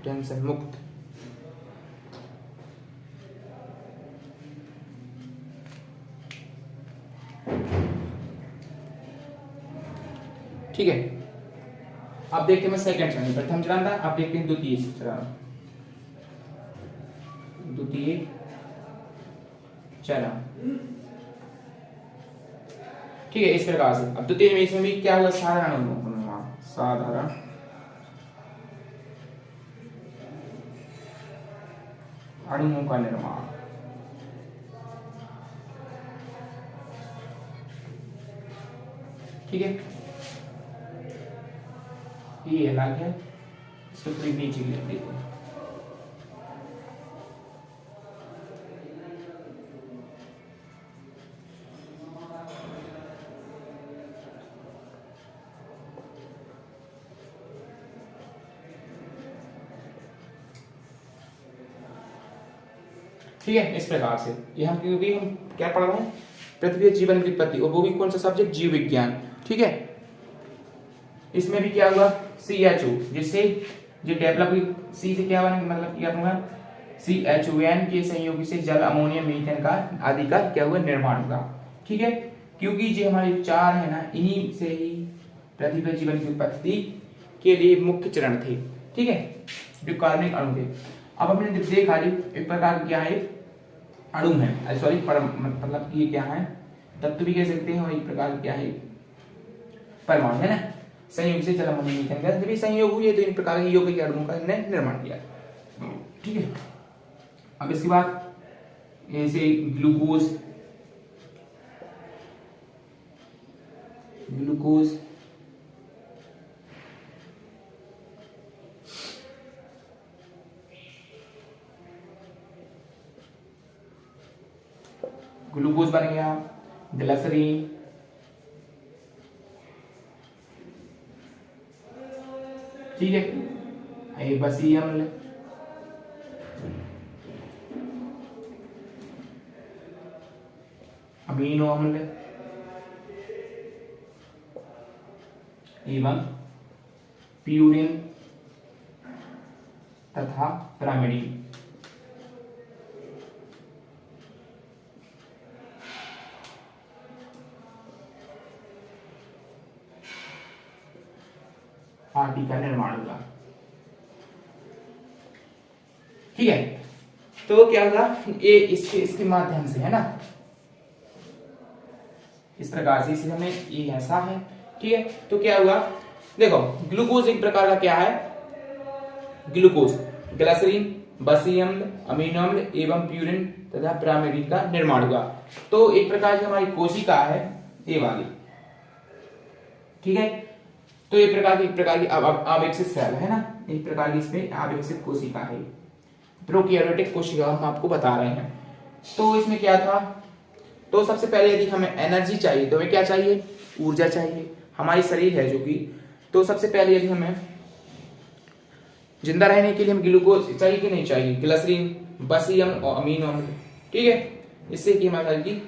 Tension मुक्त। ठीक है, अब देखते हैं मैं सेकंड चरण, प्रथम चरण था, अब देखते हैं द्वितीय चरण। द्वितीय चरण, ठीक है, इस प्रकार से। अब द्वितीय में इसमें भी क्या हुआ, साधारण अनुमान, साधारण अणुओं का निर्माण। ठीक है, ये अलग है, इसको थोड़ी नीचे लिख देते हैं। ठीक है, इस प्रकार से ये हम, क्योंकि हम क्या पढ़ रहे हैं, पृथ्वी जीवन की उत्पत्ति, और वो भी कौन सा सब्जेक्ट, जीव विज्ञान। ठीक है, इसमें भी क्या हुआ, CHO, जिससे जो डेवलप हुई, सी से क्या बना, मतलब क्या हुआ, CHON के संयोग से जल, अमोनिया, मीथेन का आदि का क्या हुआ, निर्माण हुआ। ठीक है, क्योंकि जो हमारे चार है ना, इन्हीं से ही पृथ्वी पर जीवन की उत्पत्ति के लिए मुख्य चरण थे। ठीक है, जो कार्बनिक अणु थे। अब हमने देखा जी एक प्रकार क्या है, अणु है, सॉरी मतलब ये क्या है, तत्व भी कह सकते हैं, और एक प्रकार क्या है, परमाणु है ना, संयोग से जल, अमोनिया, मीथेन गैस जब ये संयोग हुई है तो इन प्रकार के यौगिक अणुओं का इन्होंने निर्माण किया। ठीक है, अब इसके बाद ऐसे ग्लूकोज, ग्लूकोज ग्लूकोज बन गया, ग्लिसरीन, ठीक है, बसी अम्ल, अमीनो अम्ल एवं प्यूरिन तथा पिरामिडीन। आदि का निर्माण हुआ। ठीक है, तो क्या होगा, ये इसके माध्यम से है ना, इस प्रकार से इसे हमें ये ऐसा है। ठीक है, तो क्या हुआ, देखो ग्लूकोज एक प्रकार का क्या है, ग्लूकोज, ग्लिसरीन, बसी अम्ल, अमीनो अम्ल एवं प्यूरिन तथा पिरामिडीन का निर्माण हुआ। तो एक प्रकार की हमारी कोशिका है ये वाली। ठीक है, तो एक प्रकार की अविकसित सेल है ना, एक प्रकार की इसमें अविकसित कोशिका है, प्रोकैरियोटिक कोशिका हम आपको बता रहे हैं। तो इसमें क्या था, तो सबसे पहले यदि हमें एनर्जी चाहिए तो हमें क्या चाहिए, ऊर्जा चाहिए, हमारी शरीर है जो कि, तो सबसे पहले यदि हमें जिंदा रहने के लिए हम ग्लूकोज चाहिए कि नहीं चाहिए, ग्लिसरीन, बसी अम्ल और अमीनो अम्ल। ठीक है, इससे कि हमारे की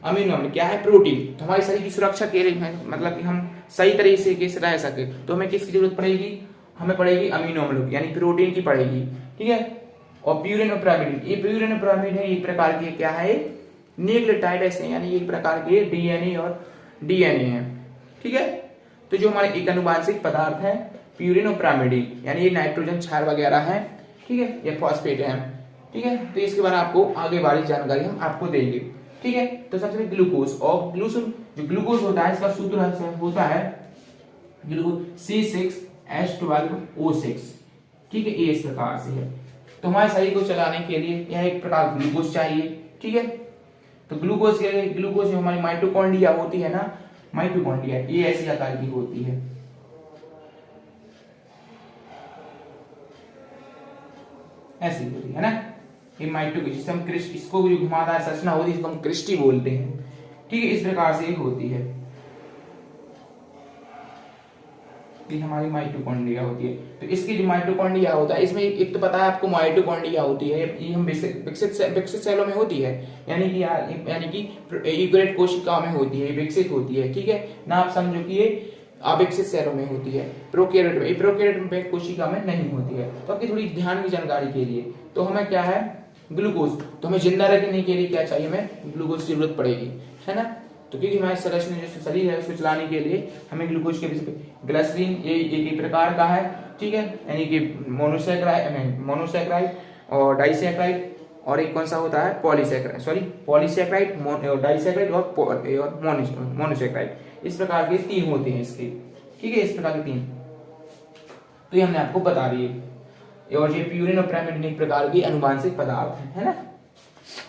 अमीनो अम्ल क्या है, प्रोटीन, तो हमारी शरीर की सुरक्षा के लिए, मतलब कि हम सही तरीके से रह सके तो हमें किसकी जरूरत पड़ेगी, हमें पड़ेगी अमीनो अम्ल यानी प्रोटीन की पड़ेगी। ठीक है, और प्यूरिन और पिरामिडीन, ये प्यूरिन और पिरामिडीन है एक प्रकार के क्या है, न्यूक्लियोटाइड ऐसे, यानी एक प्रकार के डीएनए और डीएनए है। ठीक है, तो जो हमारे एक अनुवांशिक पदार्थ है प्यूरिन और पिरामिडीन, यानी ये नाइट्रोजन क्षार वगैरह है। ठीक है, ये फॉस्फेट है। ठीक है, तो इसके बारे में आपको आगे वाली जानकारी हम आपको देंगे। ठीक है, तो सबसे पहले ग्लूकोज, और जो ग्लूकोज होता है इसका सूत्र होता है ग्लूकोज C6H12O6। ठीक है, ये इस प्रकार से है। तो हमारे शरीर को चलाने के लिए यह एक प्रकार ग्लूकोज चाहिए। ठीक है, तो ग्लूकोज जो हमारी माइटोकॉन्ड्रिया होती है ना, माइटोकॉन्ड्रिया ये ऐसी आकार की होती है, ऐसी होती है ना, ये माइटोकॉन्ड्रिया, जिसे हम क्रिस्ट, इसको जो घुमावदार संरचना होती है इसको हम क्रिस्टी बोलते हैं। ठीक है, इस प्रकार से होती है, ये हमारी माइटोकॉन्ड्रिया होती है। तो इसकी जो माइटोकॉन्ड्रिया होता है, इसमें एक तो पता है आपको माइटोकॉन्ड्रिया होती है, ये हम विकसित सेलों में होती है, यानी कि यूकैरियोटिक कोशिकाओं में होती है, विकसित होती है। ठीक है ना, आप समझो कि ये अविकसित सेलों में होती है, प्रोकैरियोट में। प्रोकैरियोट में कोशिका में नहीं होती है। तो आपकी थोड़ी ध्यान की जानकारी के लिए, तो हमें क्या है, ग्लूकोज, तो हमें जिंदा रखने के लिए क्या चाहिए, हमें ग्लूकोज की जरूरत पड़ेगी, है ना। तो क्योंकि हमारे संरचना जो शरीर है उसको चलाने के लिए हमें ग्लूकोज के, ग्लिसरीन ये एक ही प्रकार का है, ठीक है, यानी कि मोनोसैकेराइड और डाइसैकेराइड, और एक कौन सा होता है, पॉलीसैकेराइड, डाइसैकेराइड और मोनोसैकेराइड। इस प्रकार के 3 होते हैं इसके, ठीक है, इस प्रकार के 3 तो ये हमने आपको बता दिए। और ये प्यूरिन और pyrimidine एक प्रकार की अनुवांशिक पदार्थ है ना,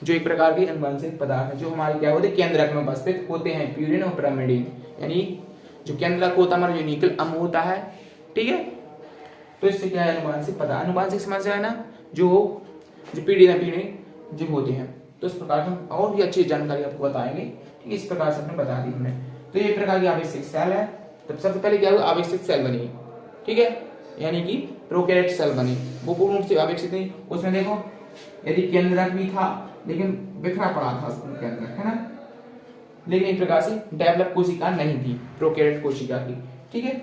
जो एक प्रकार के अनुवांशिक पदार्थ है जो हमारे क्या होते हैं, केंद्रक में उपस्थित होते हैं, प्यूरिन और pyrimidine। यानी जो केंद्रक होता है हमारा, जो न्यूक्लियर अम्ल होता है, ठीक है, तो इससे क्या है, अनुवांशिक पदार्थ, अनुवांशिक समस्या है ना, जो पीढ़ी जो होते हैं। तो इस प्रकार हम और भी अच्छी जानकारी आपको बताएंगे, ठीक है, इस प्रकार से हमने बता दी हमने। तो ये प्रकार की आवश्यक सेल है। तो सबसे पहले क्या हुआ, आवश्यक सेल बनी, ठीक है, यानी कि प्रोकैरियोट सेल बनी, वो पूर्ण रूप से आवश्यक थी। उसमें देखो यदि केंद्रक भी था लेकिन बिखरा पड़ा था केंद्रक, है ना, लेकिन एक प्रकार से डेवलप कोशिका नहीं थी प्रोकैरियोट कोशिका की, ठीक है।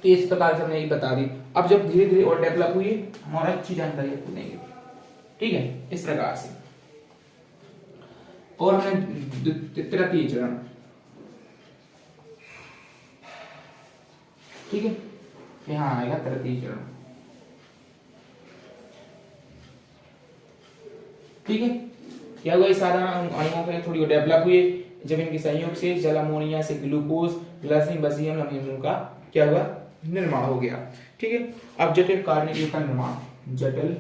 तो इस प्रकार से हमने ये बता दी। अब जब धीरे धीरे और डेवलप हुई हमारा अच्छी जानकारी आपको देंगे, ठीक है, इस प्रकार से। और हमने तृतीय चरण, ठीक है, यहां आएगा तृतीय चरण, ठीक है। क्या हुआ, साधारण अणुओं के थोड़ी डेवलप हुए जब इनके संयोग से जल अमोनिया से ग्लूकोज, ग्लिसरीन, बसियम अमीनो का क्या हुआ, निर्माण हो गया, ठीक है। अब जटिल कार्बनिक का निर्माण, जटिल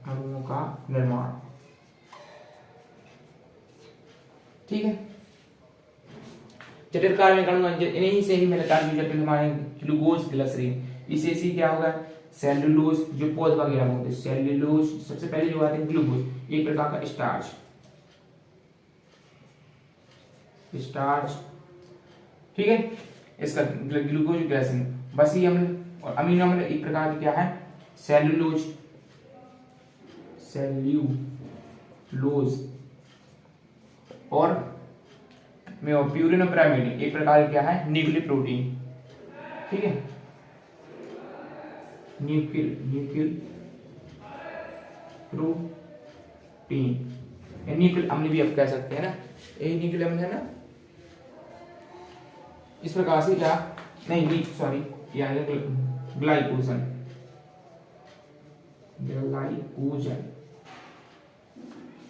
अणुओं का निर्माण, ठीक है। जटिल कार्बनिक अणु इन्हीं से ही मिलता है, जो जटिल हमारे ग्लूकोज, ग्लिसरीन, इसे से क्या होगा, सेल्यूलोज, जो पौध वगैरह होते हैं, सेल्यूलोज, सबसे पहले जो आते हैं ग्लूकोज, एक प्रकार का स्टार्च, ठीक है, इसका ग्लूकोज, ग्लिसरीन, बसी अम्ल और अमीनो अम्ल एक प्रकार की क्या है, सेल्यूलोज, और प्यूरिन और pyrimidine एक प्रकार क्या है, न्यूक्लियर प्रोटीन, ठीक है, न्यूक्लियर प्रोटीन, न्यूक्लियर अम्ल भी आप कह सकते हैं ना, यही न्यूक्लियर अम्ल है ना। इस प्रकार से क्या, नहीं सॉरी, ग्लाइकोजन,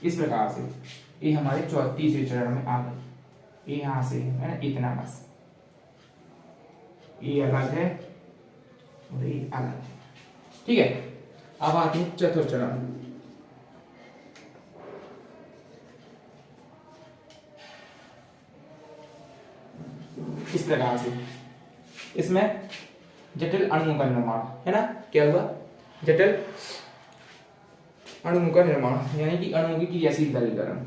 इस प्रकार से ये हमारे तीसरे चरण में आ गए। ये यहां से है ना, इतना बस, ये अलग है और ये अलग है, ठीक है। अब आते हैं चतुर्थ चरण, इस प्रकार से इसमें जटिल अणुओं का निर्माण, है ना, क्या हुआ, जटिल अणुओं का निर्माण, यानी कि अणुओं की क्रियाशील दलीकरण,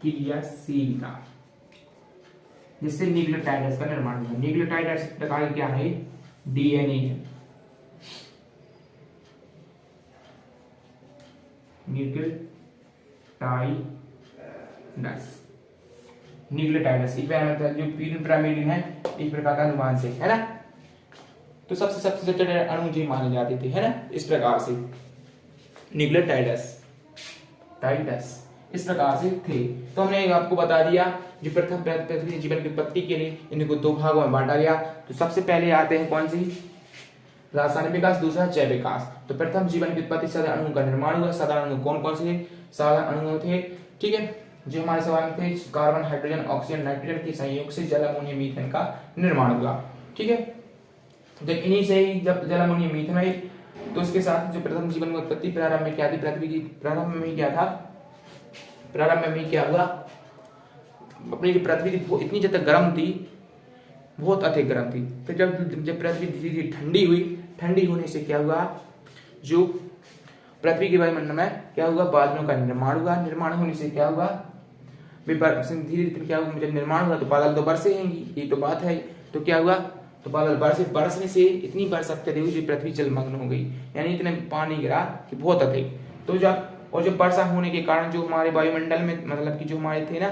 क्रियाशीलता, जिससे न्यूक्लियोटाइड्स का निर्माण होगा। न्यूक्लियोटाइड्स प्रकार क्या है, डीएनए है, न्यूक्लियोटाइड्स जो pyrimidine है एक प्रकार का अनुवांशिक है ना। तो सबसे जटिल अणु जी माने जाते थे, है ना, इस प्रकार से न्यूक्लियोटाइड्स इस प्रकार से थे। तो हमने आपको बता दिया जो प्रथम पृथ्वी जीवन की उत्पत्ति के लिए इनको 2 भागों में बांटा गया। तो सबसे पहले आते हैं कौन सी, रासायनिक विकास, दूसरा जैव विकास। तो प्रथम जीवन की उत्पत्ति साधारण अणुओं का निर्माण हुआ। साधारण अणु कौन कौन से साधारण अणु थे, ठीक है, जो हमारे सवाल में थे, कार्बन, हाइड्रोजन, ऑक्सीजन, नाइट्रोजन के संयोग से जल, अमोनिया, मीथेन का निर्माण हुआ, ठीक है। तो इन्हीं से ही जब जल, अमोनिया, मीथेन आई तो उसके साथ जो प्रथम जीवन की उत्पत्ति प्रारंभ में क्या थी, पृथ्वी की प्रारंभ में क्या था, प्रारंभ में क्या हुआ, अपनी जो पृथ्वी थी वो इतनी ज्यादा गर्म थी, बहुत अधिक गर्म थी। तो जब पृथ्वी धीरे धीरे ठंडी हुई, ठंडी होने से क्या हुआ, जो पृथ्वी के वायुमंडल में क्या हुआ, बादलों का निर्माण हुआ। निर्माण होने से क्या हुआ, धीरे धीरे क्या हुआ, जब निर्माण हुआ तो बादल तो बरसेंगी, ये तो बात है। तो क्या हुआ, तो बादल बरसने से इतनी बरसात अत्यधिक हुई कि पृथ्वी जलमग्न हो गई, यानी इतने पानी गिरा कि बहुत अधिक। तो जब वर्षा होने के कारण जो हमारे वायुमंडल में मतलब कि जो हमारे थे ना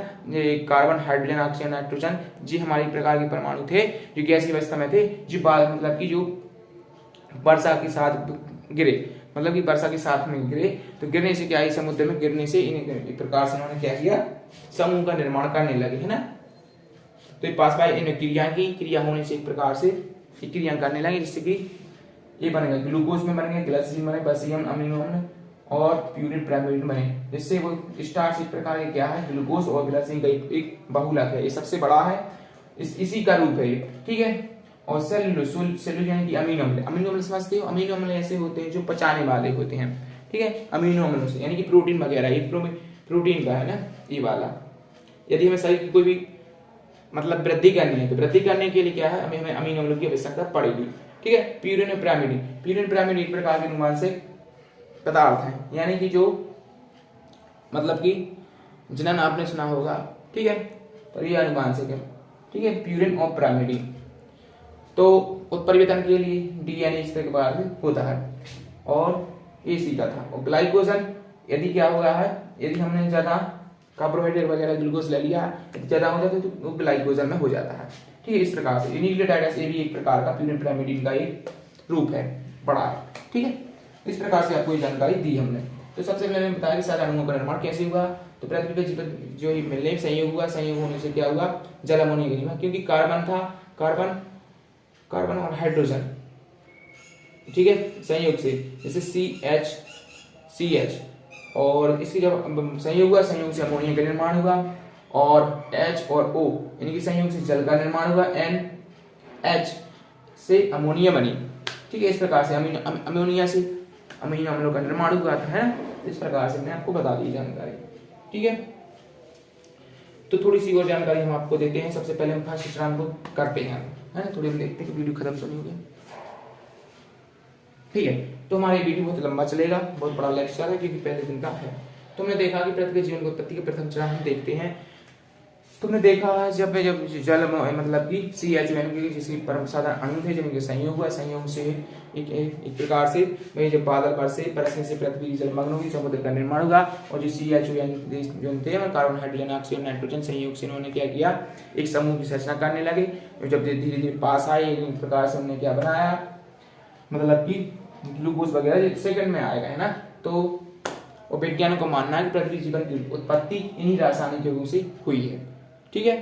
कार्बन, हाइड्रोजन, ऑक्सीजन, नाइट्रोजन, जी हमारी प्रकार के परमाणु थे जो गैसीय अवस्था में थे, जी मतलब कि जो वर्षा के साथ गिरे, मतलब कि वर्षा के साथ में गिरे, तो गिरने से क्या है, समुद्र में गिरने से एक प्रकार से उन्होंने क्या किया, समूह का निर्माण करने लगे, है ना। तो पास बाय इन क्रिया होने से एक प्रकार से क्रिया करने लगे, जिससे कि ये बनेगा ग्लूकोज में बनेंगे, ग्लाइसिन बने, बेसियम, अमीनो अम्ल और प्यूरिन प्राइमरीन बने, जिससे वो स्टार्च एक प्रकार के क्या है, ग्लूकोज और ग्लाइसिन का एक बहुलक है, ये सबसे बड़ा है, इसी का रूप है, ठीक है। और सेलुलोज यानी कि अमीनो अम्ल समझते हो, अमीनो अम्ल ऐसे होते हैं जो पचाने वाले होते हैं, ठीक है। अमीनो अम्लों से यानी कि प्रोटीन वगैरह, ये प्रोटीन का है ना ये वाला। यदि हमें शरीर की कोई भी मतलब वृद्धि करनी है, तो वृद्धि करने के लिए क्या है, हमें अमीनो अम्लों की आवश्यकता पड़ेगी, ठीक है। प्यूरिन और पिरामिड एक प्रकार के अनुवांशिक पदार्थ हैं, यानी कि जो मतलब कि जिन्हें आपने सुना होगा, ठीक है, पर ये अनुवांशिक है, ठीक है, प्यूरिन और पिरामिड। तो उत्परिवर्तन के लिए डीएनए इस तरह के बाद होता है, और ये सीखा था। और ग्लाइकोजन यदि क्या हुआ है, यदि हमने ज्यादा कार्बोहाइड्रेट वगैरह ग्लूकोज ले लिया, यदि ज्यादा हो जाता है तो वो ग्लाइकोजन में हो जाता है, ठीक है। इस प्रकार से न्यूक्लियोटाइड्स ये भी एक प्रकार का प्यूरिन पिरामिड का एक रूप है, बड़ा है, ठीक है। इस प्रकार से आपको ये जानकारी दी हमने। तो सबसे पहले मैंने बताया कि सात अणुओं का निर्माण कैसे हुआ। तो पृथ्वी पर जीवन जो मिलने संयोग हुआ, संयोग होने से क्या हुआ, जल अमोनिया का निर्माण, क्योंकि कार्बन था, कार्बन और हाइड्रोजन, ठीक है, संयोग से, जैसे CH, और इसकी जब संयोग हुआ, संयोग से अमोनिया का निर्माण हुआ, और H और O यानी कि संयोग से जल का निर्माण हुआ, NH से अमोनिया बनी, ठीक है। इस प्रकार से अमोनिया से अमीनो अम्लों का निर्माण हुआ था, है। इस प्रकार से मैंने आपको बता दी जानकारी, ठीक है। तो थोड़ी सी और जानकारी हम आपको देते हैं। सबसे पहले हम फर्स्ट स्ट्रैंड को करते हैं, है ना, थोड़ी हम देखते हैं कि वीडियो खत्म तो नहीं हो गया, ठीक है। तो हमारा वीडियो बहुत लंबा चलेगा, बहुत बड़ा लेक्चर है क्योंकि पहले दिन का है। तो हमने देखा कि पृथ्वी जीवन की उत्पत्ति के प्रथम चरण हम देखते हैं। तुमने देखा जब जल मतलब कि CH2 जिसकी परम साधारण अणु थे, जिनके संयोग हुआ, संयोग से एक प्रकार से वही जब बादल बरसने से पृथ्वी जलमग्न हुई, समुद्र का निर्माण हुआ, और जो CH2 जो थे कार्बन, हाइड्रोजन, ऑक्सीजन, नाइट्रोजन संयोग से उन्होंने क्या किया, एक समूह की रचना करने लगे। जब धीरे धीरे पास आए, एक प्रकार से उन्होंने क्या बनाया, मतलब कि ग्लूकोज वगैरह सेकंड में आएगा, है ना। तो वैज्ञानिकों को मानना है कि पृथ्वी जीवन की उत्पत्ति इन्हीं रासायनिक युगों से हुई है, ठीक है।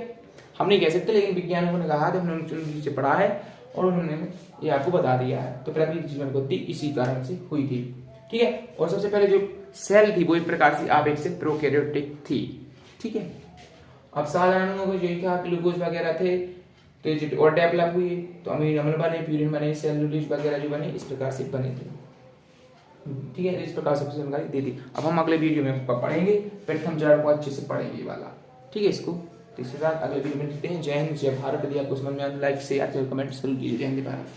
हम नहीं कह सकते, लेकिन वैज्ञानिकों ने कहा, तो हमने उन से पढ़ा है और उन्होंने ये आपको बता दिया है। तो पृथ्वी की जीवन उत्पत्ति इसी कारण से हुई थी, ठीक है। और सबसे पहले जो सेल थी वो एक प्रकार से आवेग से प्रोकैरियोटिक थी, ठीक है। अब साधारण को जो था ग्लूकोज वगैरह थे, तो और डेवलप हुई, तो अमीनो अम्ल बने, प्यूरिन बने, सेलुलोज वगैरह जो बने, इस प्रकार से बने थे, ठीक है। इस प्रकार से जानकारी दे दी। अब हम अगले वीडियो में पढ़ेंगे, प्रथम चरण को अच्छे से पढ़ेंगे वाला, ठीक है। इसको तो इसके साथ अगले वीडियो में देखते हैं। जय हिंद, जय भारत। यदि आपको समझ में आए लाइक, शेयर, कमेंट जरूर कीजिए। जय हिंद भारत।